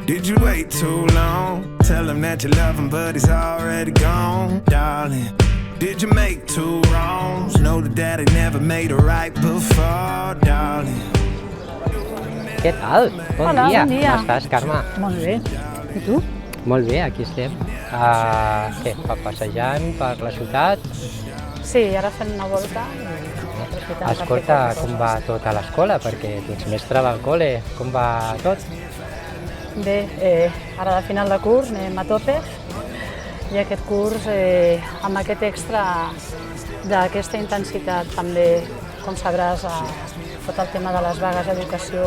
Did you wait too long? Tell him that you love him, but he's already gone, darling. Did you make two wrongs? Know that daddy never made it right before, darling. Què tal? Bon Hola, dia. bon dia. Com estàs, Carme? Molt bé. I tu? Molt bé, aquí estem. Què, passejant per la ciutat? Sí, ara fent una volta. I Escolta, com va tot a l'escola? Perquè tu ets mestre del col·le. Com va tot? Bé, ara de final de curs anem a tope i aquest curs amb aquest extra d'aquesta intensitat també, com sabràs, tot el tema de les vagues d'educació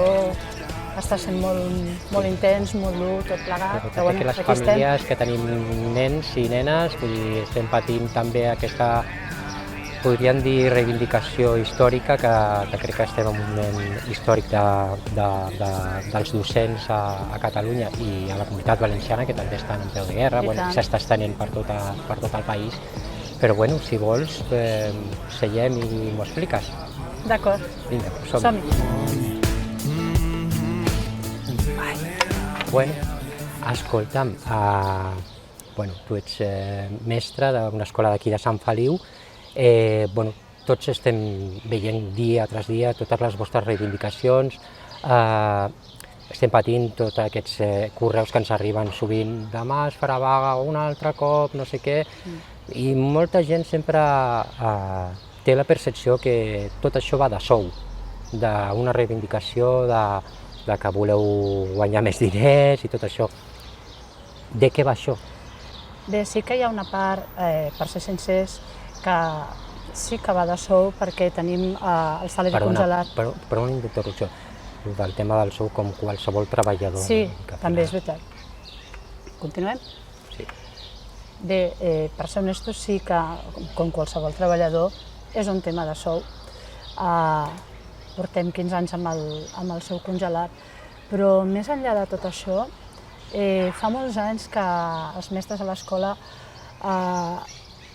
està sent molt intens, molt dur, tot plegat. Però bueno, les famílies que tenim nens i nenes, vull dir, estem patint també aquesta, podríem dir, reivindicació històrica, que crec que estem en un moment històric dels docents a Catalunya i a la comunitat valenciana, que també estan en peu de guerra, s'està estenent per tot el país. Però bueno, si vols, seiem i m'ho expliques. D'acord. Vinga, som-hi. Bueno, escolta'm, tu ets mestre d'una escola d'aquí de Sant Feliu. Tots estem veient dia tras dia totes les vostres reivindicacions, estem patint tots aquests correus que ens arriben sovint, demà es farà vaga un altre cop, no sé què, i molta gent sempre té la percepció que tot això va de sou, d'una reivindicació de que voleu guanyar més diners i tot això. De què va això? Bé, sí que hi ha una part, per ser sincers, que sí que va de sou perquè tenim el salari congelat. Perdona una interrupció, del tema del sou com qualsevol treballador. Sí, també és veritat. Continuem? Sí. Bé, per ser honestos, sí que, com qualsevol treballador, és un tema de sou. Portem 15 anys amb el sou congelat, però més enllà de tot això, fa molts anys que els mestres a l'escola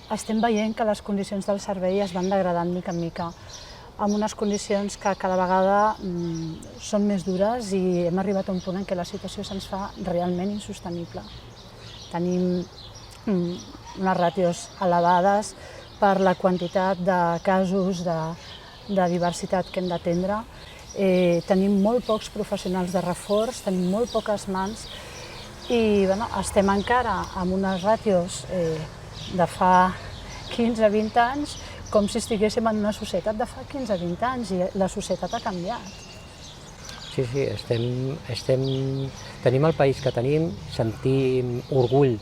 estem veient que les condicions del servei es van degradant mica en mica, amb unes condicions que cada vegada són més dures i hem arribat a un punt en què la situació se'ns fa realment insostenible. Tenim unes ràtios elevades per la quantitat de casos de diversitat que hem d'atendre. Tenim molt pocs professionals de reforç, tenim molt poques mans i estem encara amb unes ràtios de fa 15-20 anys com si estiguéssim en una societat de fa 15-20 anys i la societat ha canviat. Sí, tenim el país que tenim, sentim orgull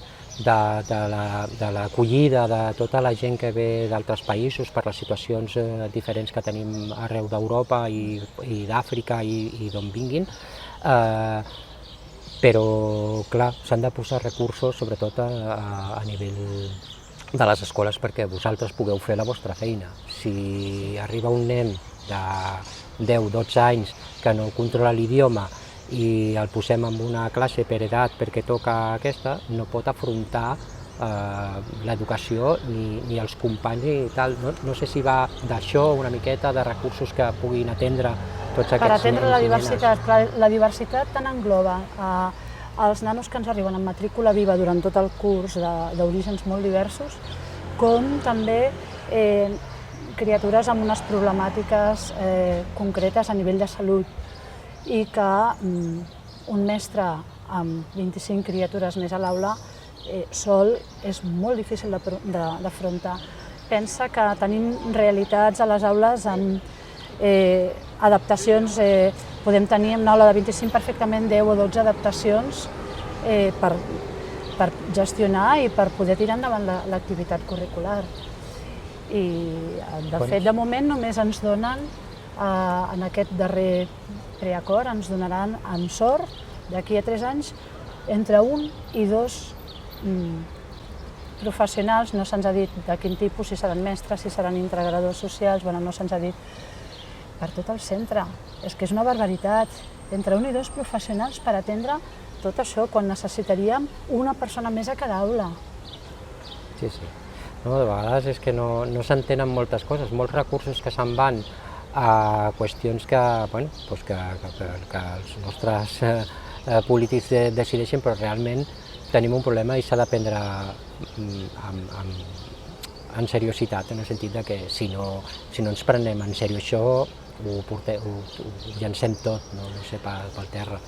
de l'acollida de tota la gent que ve d'altres països per les situacions diferents que tenim arreu d'Europa i d'Àfrica i d'on vinguin, però clar, s'han de posar recursos sobretot a nivell de les escoles perquè vosaltres pugueu fer la vostra feina. Si arriba un nen de 10-12 anys que no controla l'idioma i el posem en una classe per edat perquè toca aquesta, no pot afrontar l'educació ni els companys i tal. No sé si va d'això una miqueta, de recursos que puguin atendre tots aquests nens i nenes. Per atendre la diversitat, la diversitat tant engloba els nanos que ens arriben en matrícula viva durant tot el curs d'orígens molt diversos, com també criatures amb unes problemàtiques concretes a nivell de salut i que un mestre amb 25 criatures més a l'aula sol és molt difícil d'afrontar. Pensa que tenim realitats a les aules amb adaptacions, podem tenir en una aula de 25 perfectament 10 o 12 adaptacions per gestionar i per poder tirar endavant l'activitat curricular. I de fet, de moment només ens donen, en aquest darrer preacord, ens donaran amb sort, d'aquí a 3 anys, entre 1 i 2 professionals, no se'ns ha dit de quin tipus, si seran mestres, si seran integradors socials, no se'ns ha dit, per tot el centre. És que és una barbaritat, entre 1 i 2 professionals per atendre tot això, quan necessitaríem una persona més a cada aula. Sí. De vegades és que no s'entenen moltes coses, molts recursos que se'n van a qüestions que els nostres polítics decideixen, però realment tenim un problema i s'ha de prendre en seriositat, en el sentit de que si no ens prenem en sèrio això, ho llancem tot, no sé, pel terra.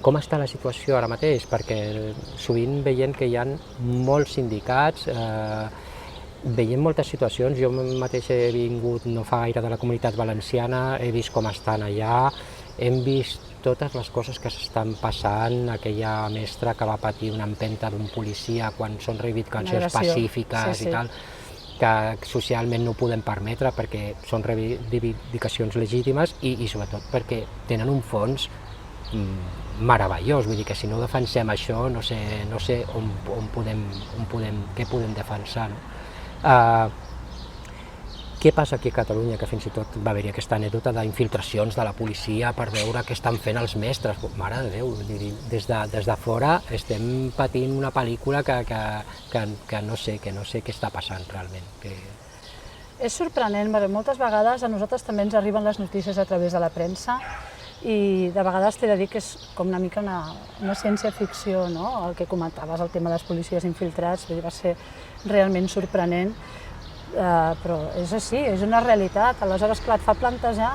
Com està la situació ara mateix? Perquè sovint veiem que hi ha molts sindicats, veiem moltes situacions. Jo mateix he vingut no fa gaire de la Comunitat Valenciana, he vist com estan allà, hem vist totes les coses que s'estan passant, aquella mestra que va patir una empenta d'un policia quan són reivindicacions pacífiques i tal, que socialment no ho podem permetre perquè són reivindicacions legítimes i sobretot perquè tenen un fons meravellós, vull dir que si no defensem això no sé què podem defensar. Què passa aquí a Catalunya, que fins i tot va haver-hi aquesta anècdota d'infiltracions de la policia per veure què estan fent els mestres? Mare de Déu, des de fora estem patint una pel·lícula que no sé què està passant realment. És sorprenent, perquè moltes vegades a nosaltres també ens arriben les notícies a través de la premsa i de vegades t'he de dir que és com una mica una ciència-ficció, no? El que comentaves, el tema dels policies infiltrats, va ser realment sorprenent. Però és així, és una realitat. Aleshores, clar, et fa plantejar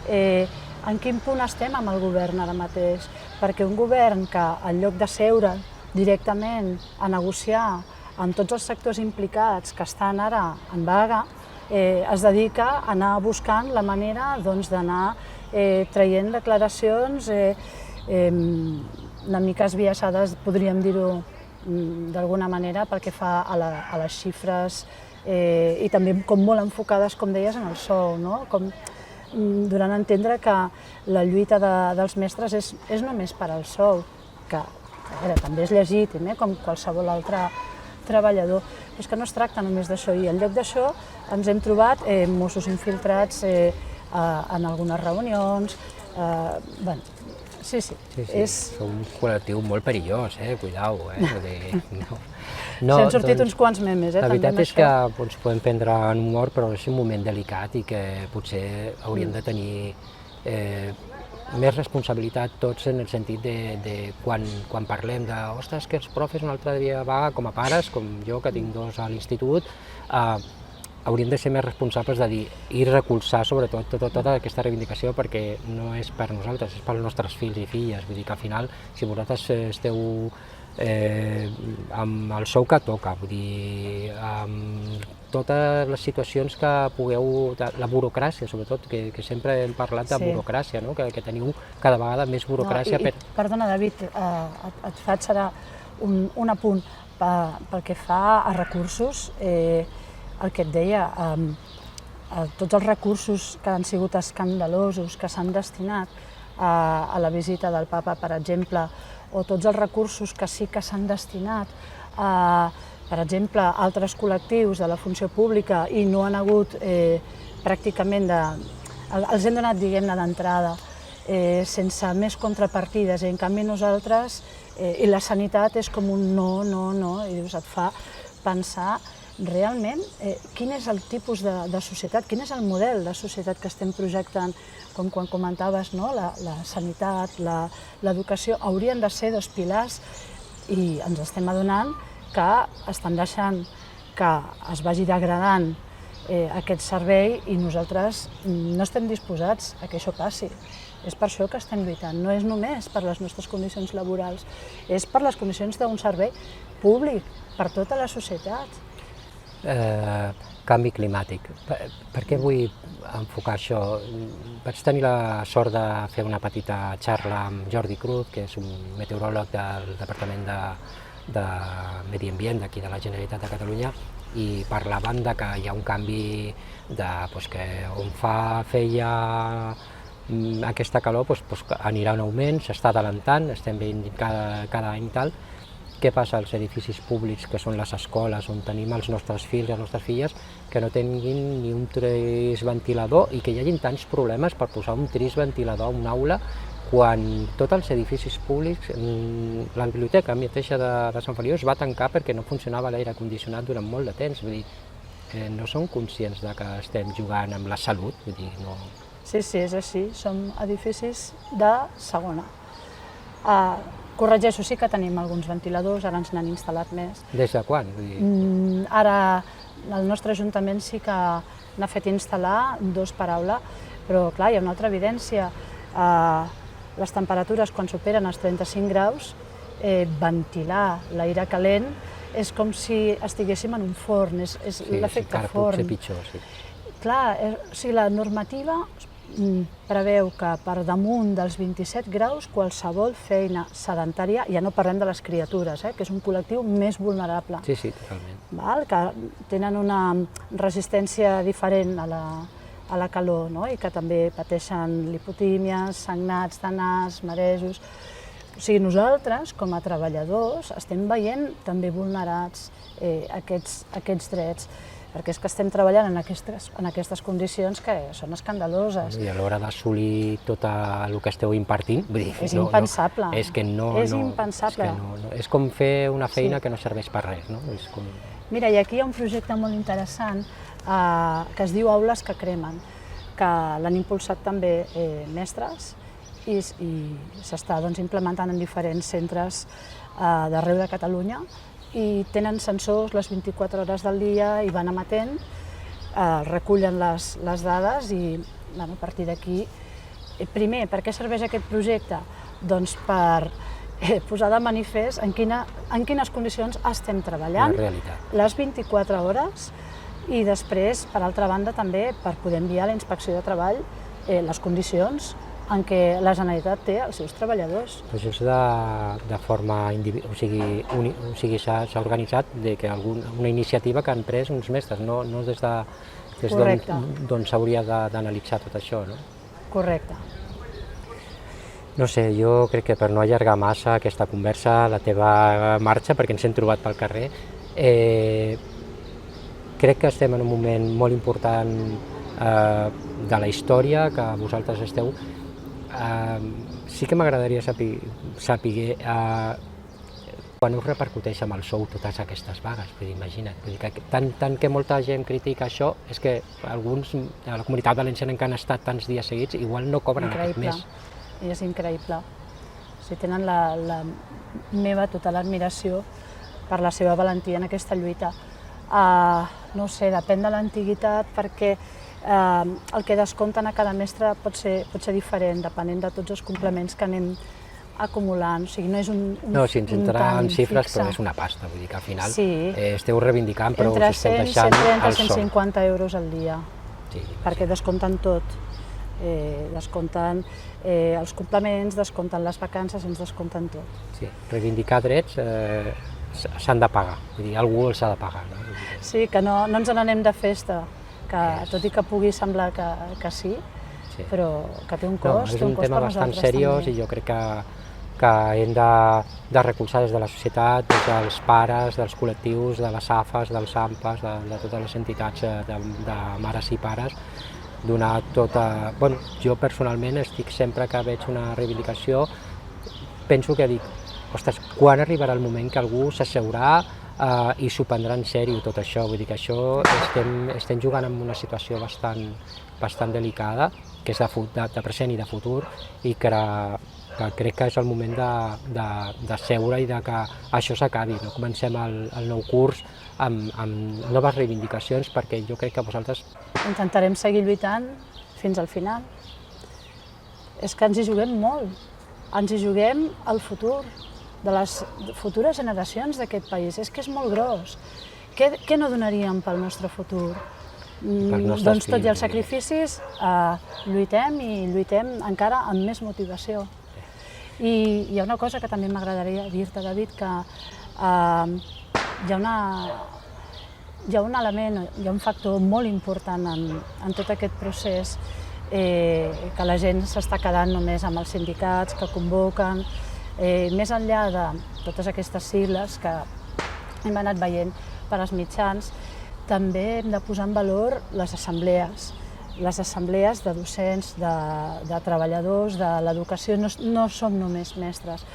en quin punt estem amb el govern ara mateix, perquè un govern que en lloc de seure directament a negociar amb tots els sectors implicats que estan ara en vaga, es dedica a anar buscant la manera d'anar traient declaracions una mica esbiaixades, podríem dir-ho d'alguna manera, pel que fa a les xifres i també com molt enfocades, com deies, en el sou, no? Donant a entendre que la lluita dels mestres és només per al sou, que també és legítim, com qualsevol altre treballador, però és que no es tracta només d'això, i en lloc d'això ens hem trobat Mossos infiltrats en algunes reunions. Sí. És un col·lectiu molt perillós, cuidao. S'han sortit uns quants memes, La veritat és que ens podem prendre en humor, però és un moment delicat i que potser hauríem de tenir més responsabilitat tots en el sentit de quan parlem de ostres, que els profes un altre dia vaga, com a pares, com jo que tinc dos a l'institut, hauríem de ser més responsables de dir i recolzar sobretot tota aquesta reivindicació, perquè no és per nosaltres, és pels nostres fills i filles. Vull dir que al final, si vosaltres esteu amb el sou que toca, vull dir, amb totes les situacions que pugueu, la burocràcia sobretot, que sempre hem parlat de burocràcia, que teniu cada vegada més burocràcia. Perdona, David, et faig ara un apunt pel que fa a recursos. El que et deia, tots els recursos que han sigut escandalosos, que s'han destinat a la visita del papa, per exemple, o tots els recursos que sí que s'han destinat a, per exemple, altres col·lectius de la funció pública i no han hagut pràcticament els hem donat, diguem-ne, d'entrada, sense més contrapartides, i en canvi nosaltres, i la sanitat és com un no, i dius, et fa pensar realment quin és el tipus de societat, quin és el model de societat que estem projectant, com quan comentaves, la sanitat, l'educació, haurien de ser dos pilars i ens estem adonant que estan deixant que es vagi degradant aquest servei i nosaltres no estem disposats a que això passi. És per això que estem lluitant, no és només per les nostres condicions laborals, és per les condicions d'un servei públic, per tota la societat. Canvi climàtic. Per què vull enfocar això? Vaig tenir la sort de fer una petita xarra amb Jordi Cruz, que és un meteoròleg del Departament de Medi Ambient d'aquí de la Generalitat de Catalunya, i parlaven que hi ha un canvi que on feia aquesta calor anirà en augment, s'està adelantant, estem veient cada any tal. Què passa als edificis públics, que són les escoles, on tenim els nostres fills i les nostres filles, que no tinguin ni un trisventilador i que hi hagin tants problemes per posar un trisventilador a una aula quan tots els edificis públics, la biblioteca mateixa de Sant Feliu es va tancar perquè no funcionava l'aire condicionat durant molt de temps. Vull dir, no som conscients que estem jugant amb la salut, vull dir, no... Sí, és així, som edificis de segona. Corregeixo, sí que tenim alguns ventiladors, ara ens n'han instal·lat més. Des de quan? Ara el nostre Ajuntament sí que n'ha fet instal·lar 2 per aula, però clar, hi ha una altra evidència. Les temperatures, quan superen els 35 graus, ventilar l'aire calent és com si estiguéssim en un forn, és l'efecte forn. Pot ser pitjor, sí. Clar, o sigui, la normativa preveu que per damunt dels 27 graus qualsevol feina sedentària, ja no parlem de les criatures, que és un col·lectiu més vulnerable. Sí, sí, totalment. Que tenen una resistència diferent a la calor, no? I que també pateixen lipotímies, sagnats de nas, marejos. O sigui, nosaltres, com a treballadors, estem veient també vulnerats aquests drets, perquè és que estem treballant en aquestes condicions que són escandaloses. I a l'hora d'assolir tot el que esteu impartint, vull dir, és impensable. És que no... És impensable. És com fer una feina que no serveix per res, no? Mira, i aquí hi ha un projecte molt interessant que es diu Aules que cremen, que l'han impulsat també mestres i s'està implementant en diferents centres d'arreu de Catalunya, i tenen sensors les 24 hores del dia i van emetent, recullen les dades i a partir d'aquí... Primer, per què serveix aquest projecte? Doncs per posar de manifest en quines condicions estem treballant les 24 hores i després, per altra banda, també per poder enviar a la Inspecció de Treball les condicions en què la Generalitat té els seus treballadors. Això és de forma individual, o sigui, s'ha organitzat una iniciativa que han pres uns mestres, no des d'on s'hauria d'analitzar tot això, no? Correcte. No sé, jo crec que per no allargar massa aquesta conversa, la teva marxa, perquè ens hem trobat pel carrer, crec que estem en un moment molt important de la història, que vosaltres esteu. Sí que m'agradaria saber quan us repercuteix amb el sou totes aquestes vagues, imagina't, tant que molta gent critica això, és que alguns de la Comunitat Valenciana que han estat tants dies seguits igual no cobren aquest mes. És increïble. Tenen la meva total admiració per la seva valentia en aquesta lluita. No sé, depèn de l'antiguitat, perquè el que descompten a cada mestre pot ser diferent, depenent de tots els complements que anem acumulant. O sigui, no és un no, si ens entra en xifres, però és una pasta, vull dir que al final esteu reivindicant, però us esteu deixant el sol. Entre 130 i 150 euros al dia, perquè descompten tot. Descompten els complements, descompten les vacances, ens descompten tot. Sí, reivindicar drets s'han de pagar, vull dir, algú els ha de pagar. Sí, que no ens n'anem de festa, que tot i que pugui semblar que sí, però que té un cost. És un tema bastant seriós i jo crec que hem de recolzar des de la societat, des dels pares, dels col·lectius, de les AFAs, dels AMPAs, de totes les entitats de mares i pares, donar tota... Bueno, jo personalment estic sempre que veig una reivindicació, penso que dic, ostres, quan arribarà el moment que algú s'asseurà i s'ho prendrà en sèrio tot això, vull dir que això estem jugant en una situació bastant delicada, que és de present i de futur, i que crec que és el moment de seure i de que això s'acabi, no? Comencem el nou curs amb noves reivindicacions, perquè jo crec que vosaltres... Intentarem seguir lluitant fins al final. És que ens hi juguem molt, ens hi juguem el futur de les futures generacions d'aquest país. És que és molt gros. Què no donaríem pel nostre futur? Doncs tot i els sacrificis lluitem i lluitem encara amb més motivació. I hi ha una cosa que també m'agradaria dir-te, David, que hi ha un element, hi ha un factor molt important en tot aquest procés, que la gent s'està quedant només amb els sindicats que convoquen. Més enllà de totes aquestes sigles que hem anat veient per als mitjans, també hem de posar en valor les assemblees de docents, de treballadors, de l'educació, no som només mestres.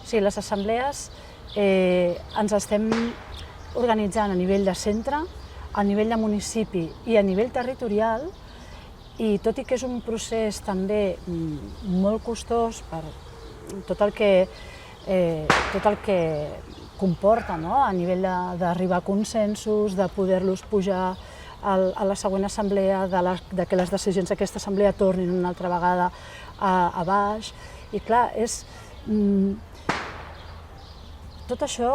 O sigui, les assemblees ens estem organitzant a nivell de centre, a nivell de municipi i a nivell territorial, i tot i que és un procés també molt costós tot el que comporta, no? A nivell d'arribar a consensos, de poder-los pujar a la següent assemblea, de que les decisions d'aquesta assemblea tornin una altra vegada a baix. I clar, tot això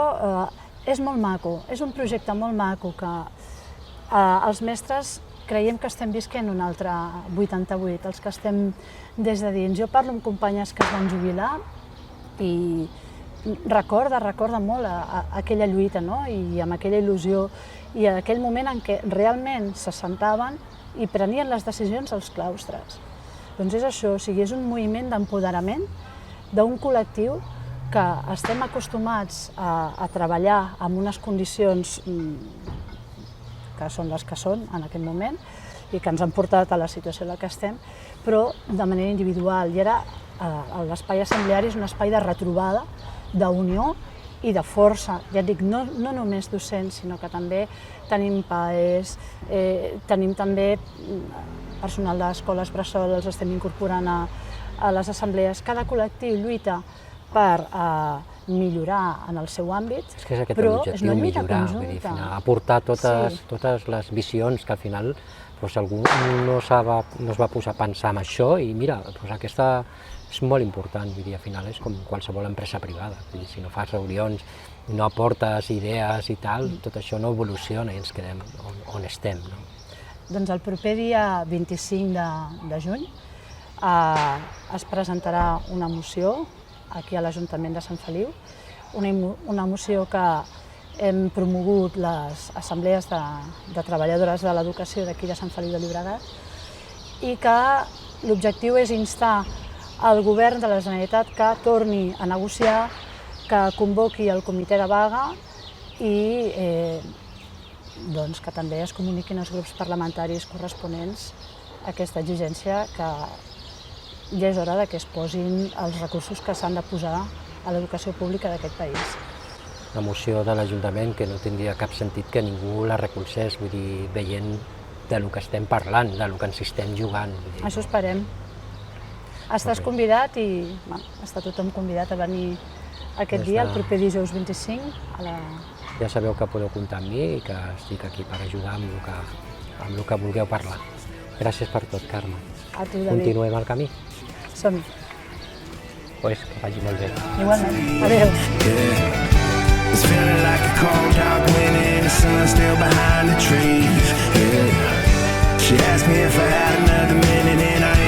és molt maco, és un projecte molt maco que els mestres creiem que estem visquent un altre 88, els que estem des de dins. Jo parlo amb companyes que es van jubilar i recorda molt aquella lluita, no? I amb aquella il·lusió i aquell moment en què realment se sentaven i prenien les decisions als claustres. Doncs és això, o sigui, és un moviment d'empoderament d'un col·lectiu que estem acostumats a treballar en unes condicions que són les que són en aquest moment i que ens han portat a la situació en la que estem, però de manera individual. I ara l'espai assembleari és un espai de retrobada, d'unió i de força. Ja et dic, no només docents, sinó que també tenim PAEs, tenim també personal d'escoles bressol, els estem incorporant a les assemblees. Cada col·lectiu lluita per millorar en el seu àmbit, és aquest però l'objectiu, és una lluita millorar, conjunta. Aportar totes les visions que al final algú no es va posar a pensar en això i mira, aquesta és molt important, al final és com qualsevol empresa privada, si no fas reunions, no aportes idees i tal, tot això no evoluciona i ens quedem on estem. Doncs el proper dia 25 de juny es presentarà una moció aquí a l'Ajuntament de Sant Feliu, una moció que hem promogut les assemblees de treballadores de l'educació d'aquí de Sant Feliu de Llobregat i que l'objectiu és instar el govern de la Generalitat que torni a negociar, que convoqui el comitè de vaga i que també es comuniquin als grups parlamentaris corresponents aquesta exigència que ja és hora que es posin els recursos que s'han de posar a l'educació pública d'aquest país. Una moció de l'Ajuntament que no tindria cap sentit que ningú la recolzés, vull dir, veient del que estem parlant, del que ens estem jugant. Això esperem. Estàs convidat i està tothom convidat a venir aquest dia, el proper dijous 25. Ja sabeu que podeu comptar amb mi i que estic aquí per ajudar amb el que vulgueu parlar. Gràcies per tot, Carme. A tu, David. Continuem el camí. Som-hi. Pues que vagi molt bé. Igualment. Adéu. It's feeling like a cold dark winter and the sun's still behind the trees. Yeah. She asked me if I had another minute and I